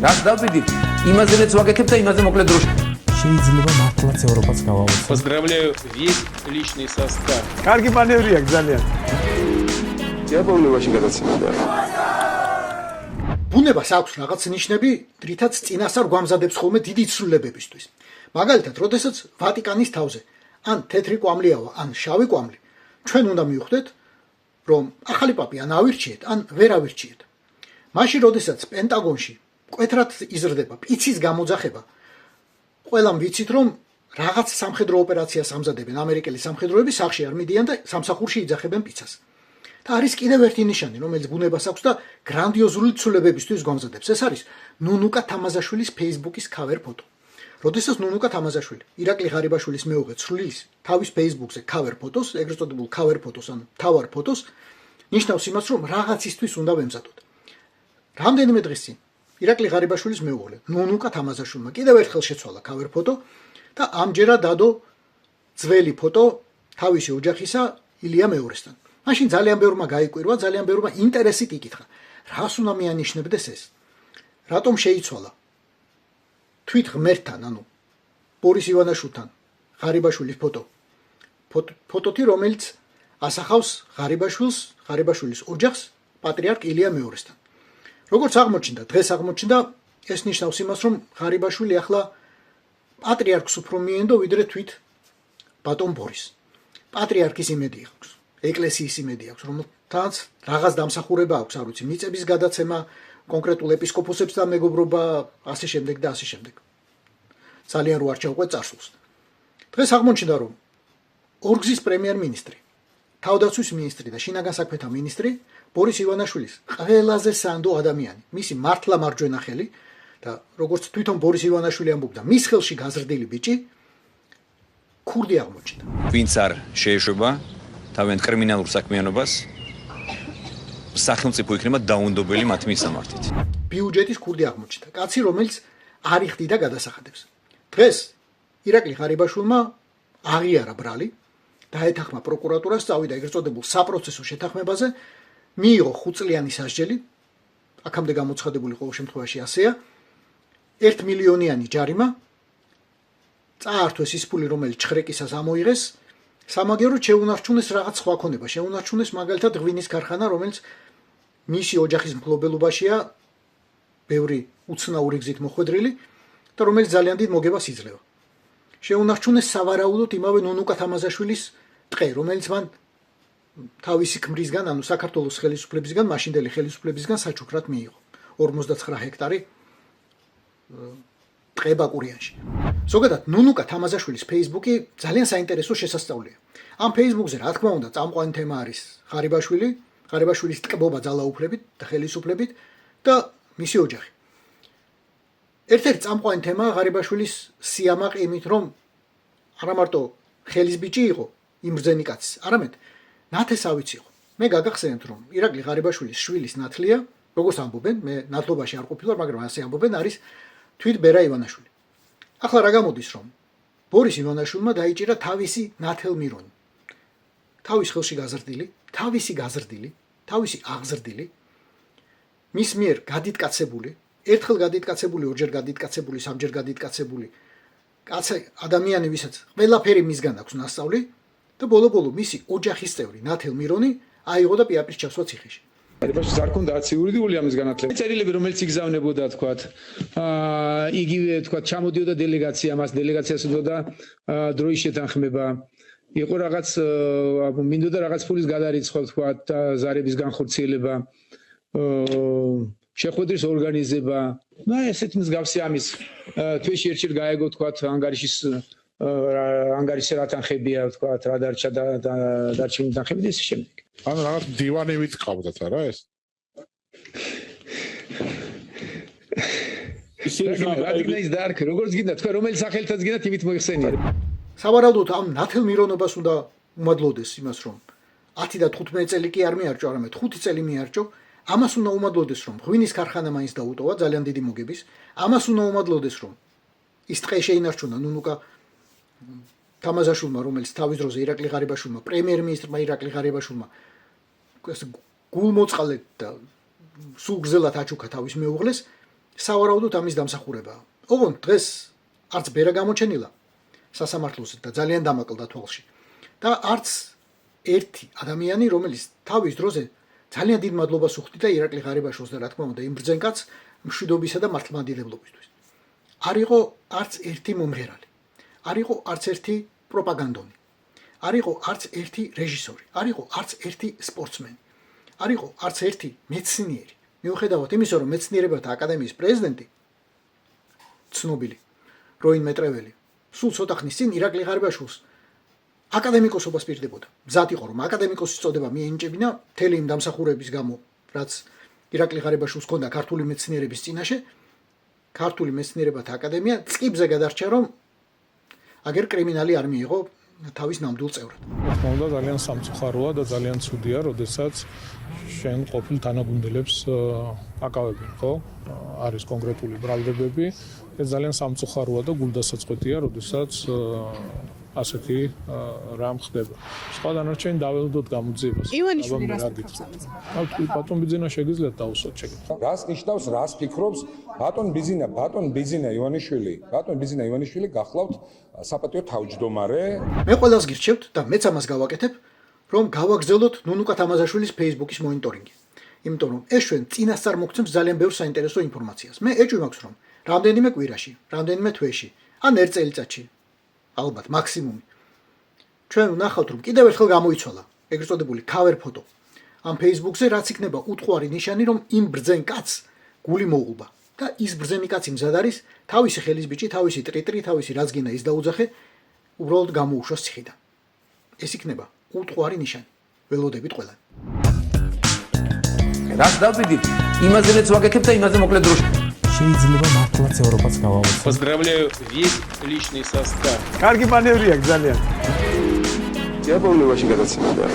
რას დავბედით, იმაზეც ვაკეთებ და იმაზე მოკლედ დროში. შეიძლება მართლაც ევროპაც გავავოცოთ. Поздравляю весь личный состав. კარგი მანევრია ძალიან. იაპონიაში გადაცემდა. ბუნებას აქვს რაღაც ნიშნები, რითაც წინასწარ გვამზადებს ხოლმე დიდი ცვლილებებისთვის. მაგალითად, როდესაც ვატიკანის თავზე ან თეთრი კვამლიავა, ან შავი კვამლი, ჩვენ უნდა მივხვდეთ, რომ ახალი პაპი ან ავირჩიეთ, ან ვერ ავირჩიეთ. მაშინ, როდესაც პენტაგონში მკვეთრად იზრდება პიცის გამოძახება, ყველამ ვიცით, რომ რაღაც სამხედრო ოპერაციას ამზადებენ ამერიკელი სამხედროები, სახში არ მიდიან და სამსახურში იძახებენ პიცას. და არის კიდევ ერთი ნიშანი, რომელიც ბუნებას აქვს და გრანდიოზული ცვლილებებისთვის გვამზადებს. ეს არის ნუნუკა თამაზაშვილის Facebook-ის cover ფოტო. როდესაც ნუნუკა თამაზაშვილი ირაკლი ღარიბაშვილის მეუღე ცვლის თავის Facebook-ზე cover ფოტოს, ეგრეთ წოდებულ cover ფოტოს ან თავარ ფოტოს, ნიშნავს იმას, რომ რაღაცისთვის უნდა ვემზადოთ. რამდენიმე დღის წინ ირაკლი ღარიბაშვილის მეუღლე ნუნუკა თამაზაშვილმა კიდევ ერთხელ შეცვალა cover ფოტო და ამჯერად დადო ძველი ფოტო თავისი ოჯახისა ილია მეორესთან. მაშინ ძალიან ბევრმა გაიკვირვა, ძალიან ბევრმა ინტერესით იკითხა, რას უნდა მიანიშნებდეს ეს? რატომ შეიცვალა? თვით ღმერთთან, ანუ ბორის ივანაშვილთან ღარიბაშვილის ფოტო. ფოტოთი, რომელიც ასახავს ღარიბაშვილის ოჯახს პატრიარქ ილია მეორესთან. როგორც აღმოჩნდა, დღეს აღმოჩნდა, ეს ნიშნავს იმას, რომ ღარიბაშვილი ახლა პატრიარქს უფრო მიენდო, ვიდრე თვით ბატონ ბორის. პატრიარქის იმედი აქვს. ეკლესიის იმედი აქვს, რომელთაც რაღაც დამსახურება აქვს, არ ვიცი, მიწების გადაცემა, კონკრეტულ ეპისკოპოსებთან მეგობრობა, ასე შემდეგ და ასე შემდეგ. ძალიან რო არ ჩავყვეთ წარსულს. დღეს აღმოჩნდა, რომ ორგზის პრემიერ-მინისტრი, თავდაცვის მინისტრი და შინაგან საქმეთა მინისტრი ბორის ივანაშვილის ყველაზე სანდო ადამიანი, მისი მართლა მარჯვენა ხელი და როგორც თვითონ ბორის ივანაშვილი ამბობდა, მის ხელში გაზრდილი ბიჭი ქურდი აღმოჩნდა. ვინც არ შეეშვება თავიანთ კრიმინალურ საქმიანობას სახელმწიფო იქნება დაუნდობელი მათ მისამართით. ბიუჯეტის ქურდი აღმოჩნდა. კაცი, რომელიც არ იხდიდა გადასახადებს. დღეს ირაკლი ღარიბაშვილმა აღიარა ბრალი, დაეთანხმა პროკურატურას, წავიდა ეგრეთ წოდებულ საპროცესო შეთანხმებაზე, მიიღო 5 წლიანი სასჯელი, აქამდე გამოცხადებული ყოველ შემთხვევაში ასეა, 1 მილიონიანი ჯარიმა, წაართვეს ის ფული, რომელიც ჩხრეკისას ამოიღეს, სამაგიეროდ შეუნარჩუნეს რაღაც სხვა ქონება, შეუნარჩუნეს მაგალითად ღვინის ქარხანა, რომელიც მისი ოჯახის მფლობელობაშია, ბევრი უცნაური გზით მოხვედრილი და რომელიც ძალიან დიდ მოგებას იძლევა. შეუნარჩუნეს სავარაუდოდ იმავე ნუნუკა თამაზაშვილის ტყე, რომელიც მან თავისი ქმრისგან, ანუ საქართველოს ხელისუფლებისგან, მაშინდელი ხელისუფლებისგან საჩუქრად მიიღო. 59 ჰექტარი ტყე ბაკურიანში. ზოგადად, ნუნუკა თამაზაშვილის Facebook-ი ძალიან საინტერესო შესასწავლია. ამ Facebook-ზე, რა თქმა უნდა, წამყვანი თემა არის ღარიბაშვილის ტკბობა ძალაუფლებით და ხელისუფლებით და მისი ოჯახი. ერთ-ერთი წამყვანი თემა ღარიბაშვილის სიამაყე იმით, რომ არა მარტო ხელის ბიჭი იყო იმ ბრძენი კაცის, არამედ ნათესავიც იყო. მე გაგახსენებთ, რომ ირაკლი ღარიბაშვილის შვილის ნათლია, როგორც ამბობენ, მე ნათლობაში არ ყოფილი ვარ, მაგრამ ასე ამბობენ, არის თვით ბერა ივანაშვილი. ახლა რა გამოდის, რომ ბორის ივანაშვილმა დაიჭირა თავისი ნათელმირონი. თავის ხელში გაზრდილი, თავისი აღზრდილი, მის მიერ გადიდკაცებული, ერთხელ გადიდკაცებული, ორჯერ გადიდკაცებული, სამჯერ გადიდკაცებული კაცი ადამიანი, ვისაც ყველაფერი მისგან აქვს ნასწავლი და ბოლო-ბოლო მისი ოჯახის წევრი ნათელმირონი აიღო და პიაპის ჩასვა ციხეში. ღარიბაშვილს არ ქონდა აცი იურიდიული ამის განათლება. წერილები, რომელიც იგზავნებოდა, თქვათ, იგივე, თქვათ, ჩამოდიოდა დელეგაცია, მას დელეგაციას უდოდა დროის შეთანხმება. იყო რაღაც მინდოდა რაღაც ფულის გადარიცხვა, თქვათ, ზარების განხორციელება, შეხვედრის ორგანიზება. და ესეთ მსგავსი ამის თვეში ერთ-ერთ გაეგო, თქვათ, ანგარიშზე რა თანხებია, თქვათ, რა დარჩა და დარჩენილი თანხები და ისე შემდეგ. ანუ რაღაც დივანებით ყავდათ არა ეს? ის დარქ, როგორც გინდა, თქვენ რომელი სახელითაც გინდათ, იმით მოიხსენიეთ. სავარაუდოდ ამ ნათელმირონობას უნდა უმადლოდეს იმას, რომ 10 და 15 წელი კი არ მიარჭო, არამედ 5 წელი მიარჭო. ამას უნდა უმადლოდეს, რომ ღვინის ქარხანა მაინც დაუტოვა ძალიან დიდი მოგების. ამას უნდა უმადლოდეს, რომ ის ტყე შეინარჩუნა ნუნუკა თამაზაშვილმა, რომელიც თავის დროზე ირაკლი ღარიბაშვილმა, პრემიერ-მინისტრმა ირაკლი ღარიბაშვილმა გულმოწყალედ და სულ გრძელად აჩუქა თავის მეუღლეს, სავარაუდოდ ამის დამსახურებაა. ოღონდ დღეს არც ბერა გამოჩენილა სასამართლოზე და ძალიან დამაკლდა თვალში. და არც ერთი ადამიანი, რომელიც თავის დროზე ძალიან დიდ მადლობას უხდიდა ირაკლი ღარიბაშვილს და რა თქმა უნდა იმ ბრძენკაც მშვიდობისა და მართლმადიდებლობისთვის. არ იყო არც ერთი მომღერალი, არ იყო არც ერთი პროპაგანდონი, არ იყო არც ერთი რეჟისორი, არ იყო არც ერთი სპორტსმენი, არ იყო არც ერთი მეცნიერი. მიუხედავად იმისა, რომ მეცნიერებათა აკადემიის პრეზიდენტი ცნობილი როინ მეტრეველი სულ ცოტა ხნის წინ ირაკლი ღარიბაშვილს აკადემიკოსობას პირდებოდა. მზად იყო, რომ აკადემიკოსის წოდება მიენიჭებინა მთელი იმ დამსახურების გამო, რაც ირაკლი ღარიბაშვილს ჰქონდა ქართული მეცნიერების წინაშე. ქართული მეცნიერებათა აკადემია წყიბზე გადარჩა, რომ აგერ კრიმინალი არ მიიღო თავის ნამდვილ წევრად. თქმა უნდა ძალიან სამწუხაროა და ძალიან ცუდია, როდესაც შენ ყოფილ თანაგუნდელებს აკავებენ, ხო? არის კონკრეტული ბრალდებები. ეს ძალიან სამწუხაროა და გულდასაწყვეტია, როდესაც ასეთი რამ ხდება. სხვა დანარჩენი დაველოდოთ გამოძიებას. ივანიშვილი რას ფიქრობს ამაზე? ბატონ ბიძინა შეგიძლიათ დავუსვათ შეკითხვა. რას ნიშნავს, რას ფიქრობს ბატონ ბიძინა ივანიშვილი გახლავთ საპატიო თავმჯდომარე? მე ყველას გირჩევთ და მეც ამას გავაკეთებ, რომ გავაგრძელოთ ნუნუკა თამაზაშვილის Facebook-ის მონიტორინგი. იმიტომ რომ ეს ჩვენ წინასწარ მოგცემს ძალიან ბევრ საინტერესო ინფორმაციას. მე ეჭვი მაქვს, რომ რამდენიმე კვირაში, რამდენიმე თვეში, ან ერთ წელიწადში, ალბათ მაქსიმუმი, ჩვენ ვნახავთ, რომ კიდევ ერთხელ გამოიცვალა ეგრეთ წოდებული cover photo ამ Facebook-ზე, რაც იქნება უთყვარი ნიშანი, რომ იმ ბრძენ კაცს გული მოუღლება. და ის ბრძენი კაცი მზად არის თავისი ხელის ბიჭი, თავისი ტრიტრი, თავისი რაც გინდა ის დაუძახე, უბრალოდ გამოუშვას ციხიდან. ეს იქნება უთყვარი ნიშანი. ველოდებით ყველანი. რაც დავიდით, იმაზე მეც ვაგეთებ და იმაზე მოკლედ დროში. შეიძლება მართლაც ევროპაც გავამოწმოთ. Поздравляю весь личный состав. კარგი მანევრია ძალიან. Я помню ваши გადაცემები.